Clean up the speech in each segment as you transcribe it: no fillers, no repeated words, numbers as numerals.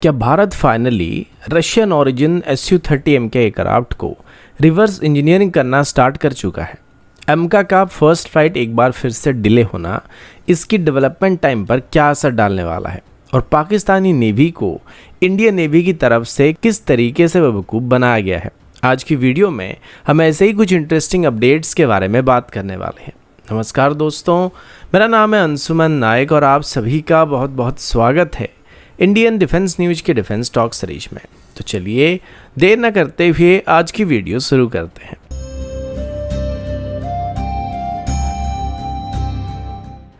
क्या Bharat finally Russian origin SU-30 MK aircraft को reverse engineering करना स्टार्ट कर चुका है? एमका का फर्स्ट फ्लाइट एक बार फिर से डिले होना इसकी डेवलपमेंट टाइम पर क्या असर डालने वाला है और पाकिस्तानी नेवी को इंडियन नेवी की तरफ से किस तरीके से बेवकूफ़ बनाया गया है? आज की वीडियो में हम ऐसे ही कुछ इंटरेस्टिंग अपडेट्स के बारे में बात करने वाले हैं। नमस्कार दोस्तों, मेरा नाम है अंशुमन नायक और आप सभी का बहुत बहुत स्वागत है इंडियन डिफेंस न्यूज के डिफेंस टॉक सीरीज में। तो चलिए देर न करते हुए आज की वीडियो शुरू करते हैं।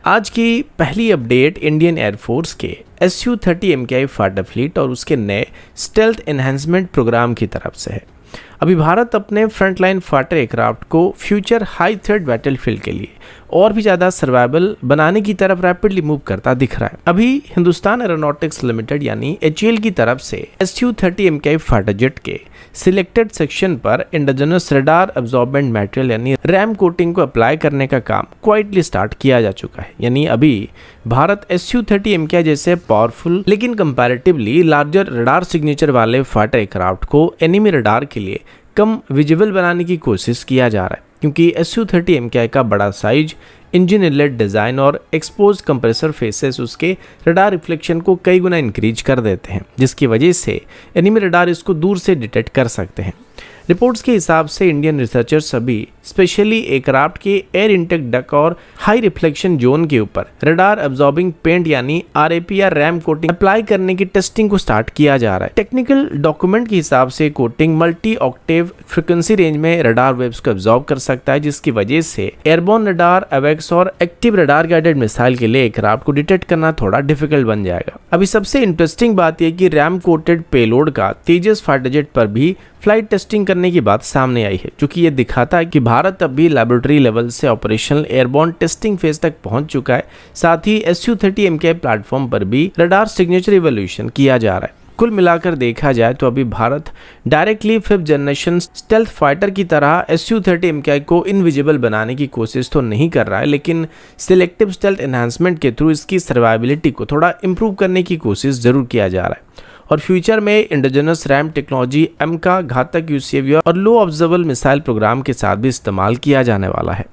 आज की पहली अपडेट इंडियन एयरफोर्स के SU-30 MKI फाइटर फ्लीट और उसके नए स्टेल्थ एनहांसमेंट प्रोग्राम की तरफ से है। अभी भारत अपने फ्रंटलाइन फाइटर एयरक्राफ्ट को फ्यूचर हाई थ्रेट बैटलफील्ड के लिए और भी ज़्यादा सर्वाइवल बनाने की तरफ रैपिडली मूव करता दिख रहा है। अभी हिंदुस्तान एरोनॉटिक्स लिमिटेड यानी HAL की तरफ से SU-30 MKI फाइटर जेट के सिलेक्टेड सेक्शन पर इंडिजिनस रडार एब्जॉर्बेंट मटेरियल यानी रैम कोटिंग को अप्लाई करने का काम क्वाइटली स्टार्ट किया जा चुका है। यानी अभी भारत SU-30 MKI जैसे पावरफुल लेकिन कंपैरेटिवली लार्जर रडार सिग्नेचर वाले फाइटर एयरक्राफ्ट को एनिमी रडार के लिए कम विजिबल बनाने की कोशिश किया जा रहा है, क्योंकि SU-30 MKI का बड़ा साइज, इंजन इनलेट डिज़ाइन और एक्सपोज कंप्रेसर फेसेस उसके रडार रिफ्लेक्शन को कई गुना इंक्रीज कर देते हैं, जिसकी वजह से एनिमी रडार इसको दूर से डिटेक्ट कर सकते हैं। रिपोर्ट्स के हिसाब से इंडियन रिसर्चर्स अभी स्पेशली एयरक्राफ्ट के एयर इंटेक डक और हाई रिफ्लेक्शन जोन के ऊपर रडार एब्जॉर्बिंग पेंट यानी RAP या रैम कोटिंग अप्लाई करने की टेस्टिंग को स्टार्ट किया जा रहा है। टेक्निकल डॉक्यूमेंट के हिसाब से coating multi Octave frequency range में रडार वेव्स को एब्जॉर्ब कर सकता है, जिसकी वजह से एयरबोर्न रडार, एवेक्स और एक्टिव रडार गाइडेड मिसाइल के लिए एयरक्राफ्ट को डिटेक्ट करना थोड़ा डिफिकल्ट बन जाएगा। अभी सबसे इंटरेस्टिंग बात यह कि रैम कोटेड पेलोड का तेजस फाइटर जेट पर भी फ्लाइट टेस्टिंग करने की बात सामने आई है, जो कि ये दिखाता है कि भारत अब भी लैबोरेटरी लेवल से ऑपरेशनल एयरबोर्न टेस्टिंग फेज तक पहुंच चुका है। साथ ही SU-30 MKI प्लेटफॉर्म पर भी रडार सिग्नेचर इवोल्यूशन किया जा रहा है। कुल मिलाकर देखा जाए तो अभी Bharat directly 5th generation stealth fighter की तरह SU-30 MKI को इनविजिबल बनाने की कोशिश तो नहीं कर रहा है, लेकिन सिलेक्टिव स्टेल्थ एनहांसमेंट के थ्रू इसकी सर्वाइबिलिटी को थोड़ा इंप्रूव करने की कोशिश जरूर किया जा रहा है और फ्यूचर में इंडिजिनस रैम टेक्नोलॉजी एमका घातक UCV और लो ऑब्जर्वेबल मिसाइल प्रोग्राम के साथ भी इस्तेमाल किया जाने वाला है।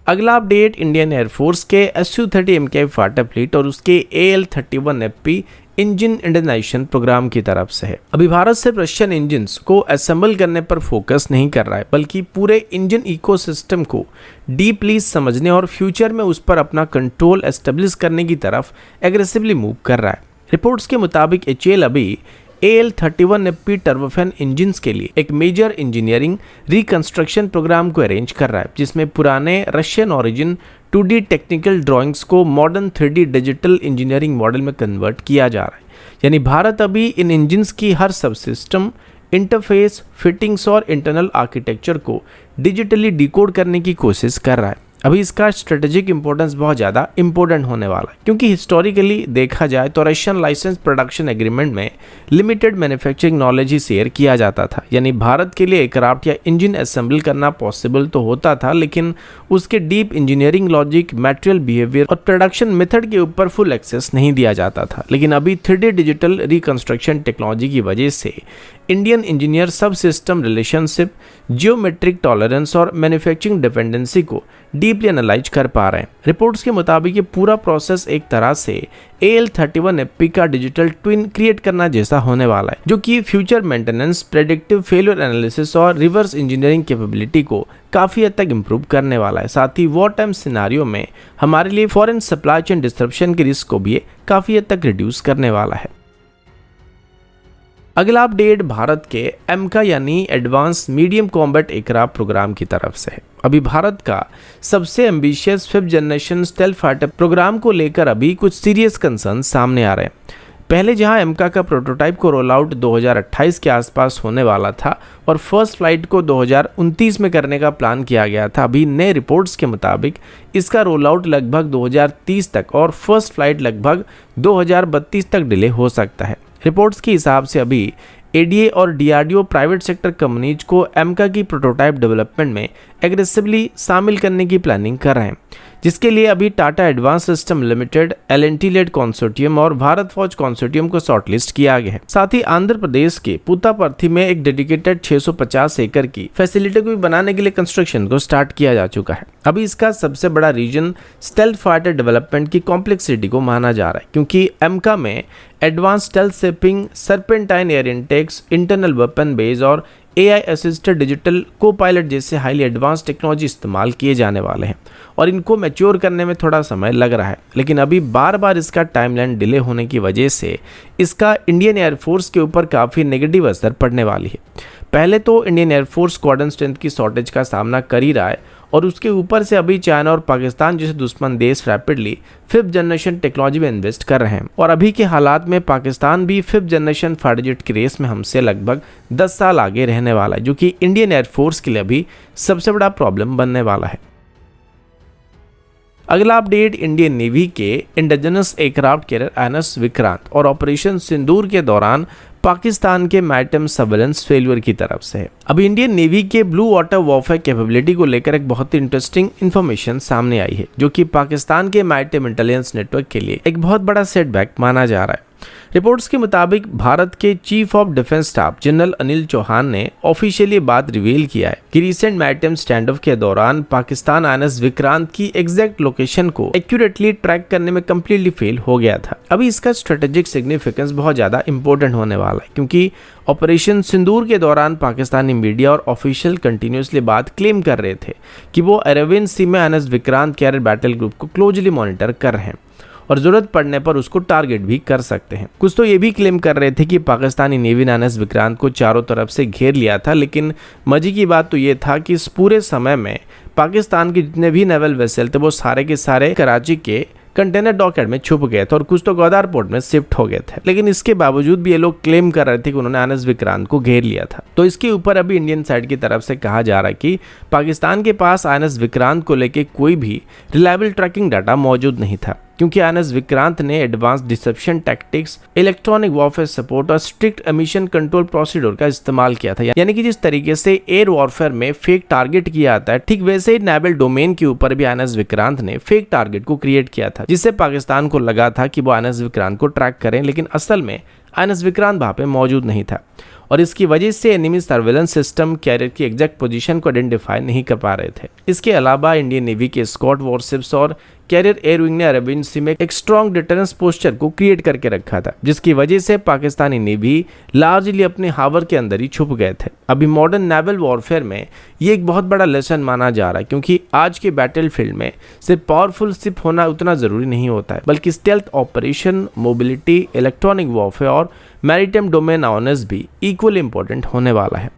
अगला अपडेट इंडियन एयरफोर्स के SU-30 MKI फाइटर फ्लीट और उसके AL-31FP इंजन इंडियनाइजेशन प्रोग्राम की तरफ से है। अभी भारत सिर्फ रशियन इंजन्स को असेंबल करने पर फोकस नहीं कर रहा है, बल्कि पूरे इंजन इकोसिस्टम को डीपली समझने और फ्यूचर में उस पर अपना कंट्रोल एस्टेब्लिश करने की तरफ एग्रेसिवली मूव कर रहा है। रिपोर्ट्स के मुताबिक HAL अभी AL-31FP टर्बोफैन इंजन्स के लिए एक मेजर इंजीनियरिंग रिकंस्ट्रक्शन प्रोग्राम को अरेंज कर रहा है, जिसमें पुराने Russian origin 2D technical drawings को modern 3D digital engineering model में कन्वर्ट किया जा रहा है। यानी भारत अभी इन इंजन्स की हर सबसिस्टम, इंटरफेस, फिटिंग्स और इंटरनल आर्किटेक्चर को डिजिटली डिकोड करने की कोशिश कर रहा है। अभी इसका स्ट्रेटेजिक इंपॉर्टेंस बहुत ज़्यादा इंपॉर्टेंट होने वाला है, क्योंकि हिस्टोरिकली देखा जाए तो रशियन लाइसेंस प्रोडक्शन एग्रीमेंट में लिमिटेड मैन्युफैक्चरिंग नॉलेज ही शेयर किया जाता था। यानी भारत के लिए एयरक्राफ्ट या इंजन असेंबल करना पॉसिबल तो होता था, लेकिन उसके deep engineering logic, material behaviour और प्रोडक्शन मेथड के ऊपर फुल एक्सेस नहीं दिया जाता था। लेकिन अभी 3D डिजिटल रिकंस्ट्रक्शन टेक्नोलॉजी की वजह से इंडियन इंजीनियर सब सिस्टम रिलेशनशिप, जियोमेट्रिक टॉलरेंस और मैन्युफैक्चरिंग डिपेंडेंसी को डीपली एनालाइज कर पा रहे हैं। रिपोर्ट्स के मुताबिक ये पूरा प्रोसेस एक तरह से AL-31FP का डिजिटल ट्विन क्रिएट करना जैसा होने वाला है, जो कि future maintenance, predictive failure analysis और रिवर्स इंजीनियरिंग कैपेबिलिटी को काफ़ी हद तक इंप्रूव करने वाला है। साथ ही वॉर टाइम सिनारियो में हमारे लिए फॉरेन सप्लाई चेन डिस्ट्रप्शन के रिस्क को भी काफ़ी हद तक रिड्यूस करने वाला है। अगला अपडेट भारत के एमका यानी advance medium combat aircraft program की तरफ से है। अभी भारत का सबसे ambitious 5th generation stealth fighter program को लेकर अभी कुछ सीरियस कंसर्न सामने आ रहे हैं। पहले जहां एमका का प्रोटोटाइप को रोल आउट 2028 के आसपास होने वाला था और फर्स्ट फ्लाइट को 2029 में करने का प्लान किया गया था, अभी नए रिपोर्ट्स के मुताबिक इसका रोल आउट लगभग 2030 तक और फर्स्ट फ्लाइट लगभग 2032 तक डिले हो सकता है। रिपोर्ट्स के हिसाब से अभी ADA और DRDO प्राइवेट सेक्टर कंपनीज को एमका की प्रोटोटाइप डेवलपमेंट में एग्रेसिवली शामिल करने की प्लानिंग कर रहे हैं। जिसके लिए अभी Tata advance system limited, L&T led consortium और भारत फौज कंसोर्टियम को शॉर्टलिस्ट किया गया है। साथ ही आंध्र प्रदेश के पुत्तापर्थी में एक डेडिकेटेड 650 एकड़ की फैसिलिटी को भी बनाने के लिए कंस्ट्रक्शन को स्टार्ट किया जा चुका है। अभी इसका सबसे बड़ा रीजन स्टेल्थ फाइटर डेवलपमेंट की कॉम्प्लेक्सिटी को माना जा रहा है, क्योंकि एमका में advance stealth shipping, serpentine air intakes, internal weapon base और AI असिस्टेड डिजिटल को पायलट जैसे हाईली एडवांस टेक्नोलॉजी इस्तेमाल किए जाने वाले हैं और इनको मैच्योर करने में थोड़ा समय लग रहा है। लेकिन अभी बार बार इसका टाइमलाइन डिले होने की वजह से इसका इंडियन एयरफोर्स के ऊपर काफ़ी नेगेटिव असर पड़ने वाली है। पहले तो इंडियन एयरफोर्स स्क्वाड्रन स्ट्रेंथ की शॉर्टेज का सामना कर ही रहा है और उसके ऊपर से अभी चाइना और पाकिस्तान जैसे दुश्मन देश रैपिडली 5th जनरेशन टेक्नोलॉजी में इन्वेस्ट कर रहे हैं और अभी के हालात में पाकिस्तान भी 5th जनरेशन फाइटर जेट की रेस में हमसे लगभग 10 साल आगे रहने वाला है, जो कि इंडियन एयरफोर्स के लिए अभी सबसे बड़ा प्रॉब्लम बनने वाला है। अगला अपडेट इंडियन नेवी के indigenous aircraft carrier INS Vikrant और ऑपरेशन सिंदूर के दौरान पाकिस्तान के मैरिटाइम सर्वेलेंस फेलियर की तरफ से है। अभी इंडियन नेवी के ब्लू वाटर वॉरफेयर कैपेबिलिटी को लेकर एक बहुत ही इंटरेस्टिंग इन्फॉर्मेशन सामने आई है, जो कि पाकिस्तान के मैरिटाइम इंटेलिजेंस नेटवर्क के लिए एक बहुत बड़ा सेटबैक माना जा रहा है। रिपोर्ट्स के मुताबिक भारत के chief of defence staff general Anil Chauhan ने ऑफिशियली बात रिवील किया है कि रिसेंट मैरिटाइम स्टैंड ऑफ के दौरान पाकिस्तान INS विक्रांत की एग्जैक्ट लोकेशन को एक्यूरेटली ट्रैक करने में कंप्लीटली फेल हो गया था। अभी इसका स्ट्रेटेजिक सिग्निफिकेंस बहुत ज़्यादा इंपॉर्टेंट होने वाला है, क्योंकि ऑपरेशन सिंदूर के दौरान पाकिस्तानी मीडिया और ऑफिशियल कंटिन्यूसली बात क्लेम कर रहे थे कि वो अरेबियन सी में INS Vikrant carrier battle group को क्लोजली मॉनिटर कर रहे हैं और जरूरत पड़ने पर उसको टारगेट भी कर सकते हैं। कुछ तो ये भी क्लेम कर रहे थे कि पाकिस्तानी नेवी ने INS विक्रांत को चारों तरफ से घेर लिया था, लेकिन मजे की बात तो ये था कि इस पूरे समय में पाकिस्तान के जितने भी नेवल वेसल थे वो सारे के सारे कराची के कंटेनर डॉकयार्ड में छुप गए थे और कुछ तो ग्वादर पोर्ट में शिफ्ट हो गए थे। लेकिन इसके बावजूद भी ये लोग क्लेम कर रहे थे कि उन्होंने INS विक्रांत को घेर लिया था। तो इसके ऊपर अभी इंडियन साइड की तरफ से कहा जा रहा है कि पाकिस्तान के पास INS विक्रांत को लेकर कोई भी रिलायबल ट्रैकिंग डाटा मौजूद नहीं था, क्योंकि INS विक्रांत ने advance deception tactics, electronic warfare support और स्ट्रिक्ट एमिशन कंट्रोल प्रोसीड्योर का इस्तेमाल किया था। यानी कि जिस तरीके से एयर वॉरफेयर में फेक टारगेट किया जाता है, ठीक वैसे ही नेवल डोमेन के ऊपर भी INS विक्रांत ने फेक टारगेट को क्रिएट किया था, जिससे पाकिस्तान को लगा था कि वो INS विक्रांत को ट्रैक करें, लेकिन असल में INS विक्रांत वहां पे मौजूद नहीं था और इसकी वजह से एनिमी सर्वेलेंस सिस्टम कैरियर की एग्जैक्ट पोजीशन को आइडेंटिफाई नहीं कर पा रहे थे। इसके अलावा इंडियन नेवी के स्कॉट वॉरशिप्स और कैरियर एयर विंग ने अरेबियन सी में एक स्ट्रॉन्ग डिटरेंस पोस्चर को क्रिएट करके रखा था, जिसकी वजह से पाकिस्तानी नेवी लार्जली अपने हावर के अंदर ही छुप गए थे। अभी मॉडर्न नेवल वॉरफेयर में ये एक बहुत बड़ा लेसन माना जा रहा है, क्योंकि आज के बैटलफील्ड में सिर्फ पावरफुल शिप होना उतना जरूरी नहीं होता है, बल्कि stealth operation, mobility, electronic warfare और मैरिटाइम डोमेन अवेयरनेस भी इक्वली इंपॉर्टेंट होने वाला है।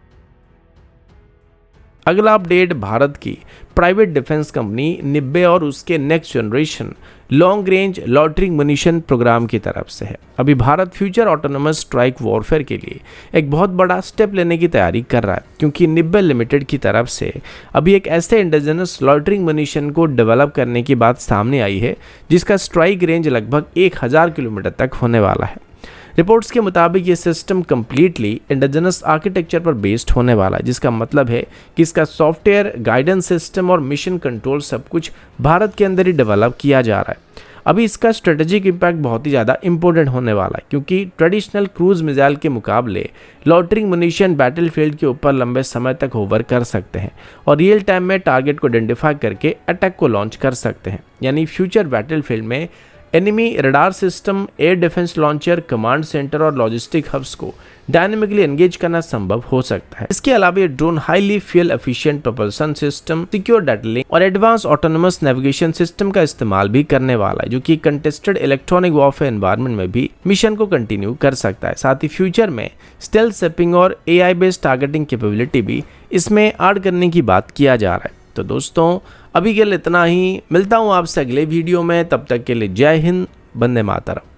अगला अपडेट भारत की प्राइवेट डिफेंस कंपनी निब्बे और उसके next generation long range loitering munition program की तरफ से है। अभी Bharat future autonomous strike warfare के लिए एक बहुत बड़ा स्टेप लेने की तैयारी कर रहा है, क्योंकि निब्बे लिमिटेड की तरफ से अभी एक ऐसे इंडिजिनस लॉटरिंग मुनिशन को डेवलप करने की बात सामने आई है, जिसका स्ट्राइक रेंज लगभग 1000 किलोमीटर तक होने वाला है। रिपोर्ट्स के मुताबिक ये सिस्टम कम्प्लीटली इंडिजिनस आर्किटेक्चर पर बेस्ड होने वाला है, जिसका मतलब है कि इसका सॉफ्टवेयर, गाइडेंस सिस्टम और मिशन कंट्रोल सब कुछ भारत के अंदर ही डेवलप किया जा रहा है। अभी इसका स्ट्रेटेजिक इम्पैक्ट बहुत ही ज़्यादा इंपॉर्टेंट होने वाला है, क्योंकि ट्रेडिशनल क्रूज मिसाइल के मुकाबले लॉटरिंग मुनिशन बैटलफील्ड के ऊपर लंबे समय तक होवर कर सकते हैं और रियल टाइम में टारगेट को आइडेंटिफाई करके अटैक को लॉन्च कर सकते हैं। यानी फ्यूचर बैटलफील्ड में enemy radar system, air defence launcher, command centre और लॉजिस्टिक हब्स को डायनेमिकली एंगेज करना संभव हो सकता है। इसके अलावा ये drone highly fuel efficient propulsion system, secure data link और एडवांस ऑटोनोमस नेविगेशन सिस्टम का इस्तेमाल भी करने वाला है, जो कि कंटेस्टेड इलेक्ट्रॉनिक वॉरफेयर एनवायरनमेंट में भी मिशन को कंटिन्यू कर सकता है। साथ ही फ्यूचर में स्टेल्थ शिपिंग और AI बेस्ड टारगेटिंग कैपेबिलिटी भी इसमें ऐड करने की बात किया जा रहा है। तो दोस्तों अभी के लिए इतना ही, मिलता हूँ आपसे अगले वीडियो में, तब तक के लिए जय हिंद, वंदे मातरम।